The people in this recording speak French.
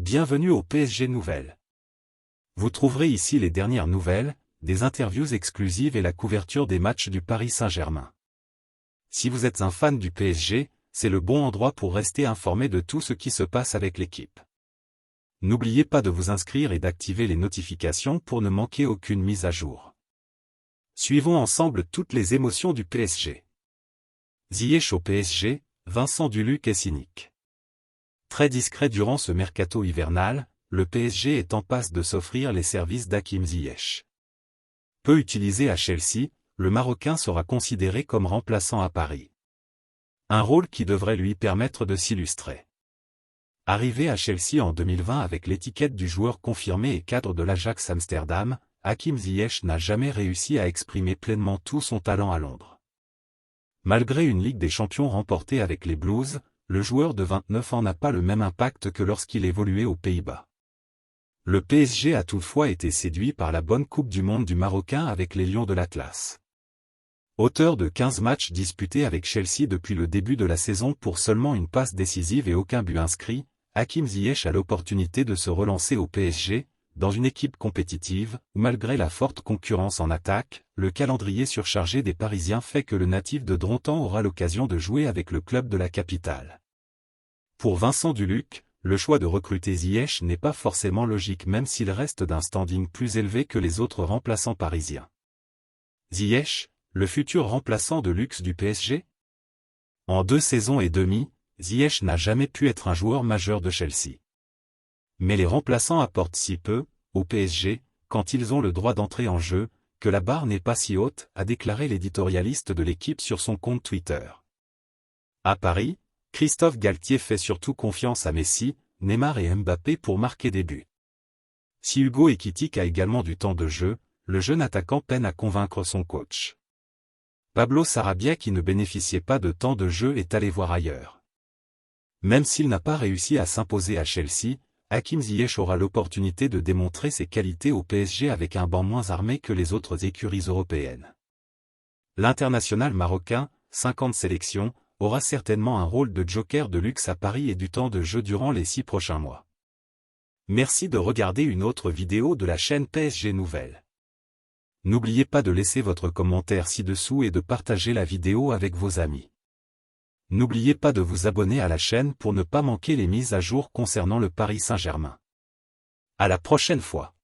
Bienvenue au PSG Nouvelles. Vous trouverez ici les dernières nouvelles, des interviews exclusives et la couverture des matchs du Paris Saint-Germain. Si vous êtes un fan du PSG, c'est le bon endroit pour rester informé de tout ce qui se passe avec l'équipe. N'oubliez pas de vous inscrire et d'activer les notifications pour ne manquer aucune mise à jour. Suivons ensemble toutes les émotions du PSG. Ziyech au PSG, Vincent Duluc est cynique. Très discret durant ce mercato hivernal, le PSG est en passe de s'offrir les services d'Hakim Ziyech. Peu utilisé à Chelsea, le Marocain sera considéré comme remplaçant à Paris. Un rôle qui devrait lui permettre de s'illustrer. Arrivé à Chelsea en 2020 avec l'étiquette du joueur confirmé et cadre de l'Ajax Amsterdam, Hakim Ziyech n'a jamais réussi à exprimer pleinement tout son talent à Londres. Malgré une Ligue des Champions remportée avec les Blues, le joueur de 29 ans n'a pas le même impact que lorsqu'il évoluait aux Pays-Bas. Le PSG a toutefois été séduit par la bonne Coupe du Monde du Marocain avec les Lions de l'Atlas. Auteur de 15 matchs disputés avec Chelsea depuis le début de la saison pour seulement une passe décisive et aucun but inscrit, Hakim Ziyech a l'opportunité de se relancer au PSG, dans une équipe compétitive, où malgré la forte concurrence en attaque, le calendrier surchargé des Parisiens fait que le natif de Drontan aura l'occasion de jouer avec le club de la capitale. Pour Vincent Duluc, le choix de recruter Ziyech n'est pas forcément logique même s'il reste d'un standing plus élevé que les autres remplaçants parisiens. Ziyech, le futur remplaçant de luxe du PSG? En 2 saisons et demie, Ziyech n'a jamais pu être un joueur majeur de Chelsea. Mais les remplaçants apportent si peu, au PSG, quand ils ont le droit d'entrer en jeu, que la barre n'est pas si haute, a déclaré l'éditorialiste de l'équipe sur son compte Twitter. À Paris, Christophe Galtier fait surtout confiance à Messi, Neymar et Mbappé pour marquer des buts. Si Hugo Ekitike a également du temps de jeu, le jeune attaquant peine à convaincre son coach. Pablo Sarabia qui ne bénéficiait pas de temps de jeu est allé voir ailleurs. Même s'il n'a pas réussi à s'imposer à Chelsea, Hakim Ziyech aura l'opportunité de démontrer ses qualités au PSG avec un banc moins armé que les autres écuries européennes. L'international marocain, 50 sélections, aura certainement un rôle de joker de luxe à Paris et du temps de jeu durant les 6 prochains mois. Merci de regarder une autre vidéo de la chaîne PSG Nouvelles. N'oubliez pas de laisser votre commentaire ci-dessous et de partager la vidéo avec vos amis. N'oubliez pas de vous abonner à la chaîne pour ne pas manquer les mises à jour concernant le Paris Saint-Germain. À la prochaine fois.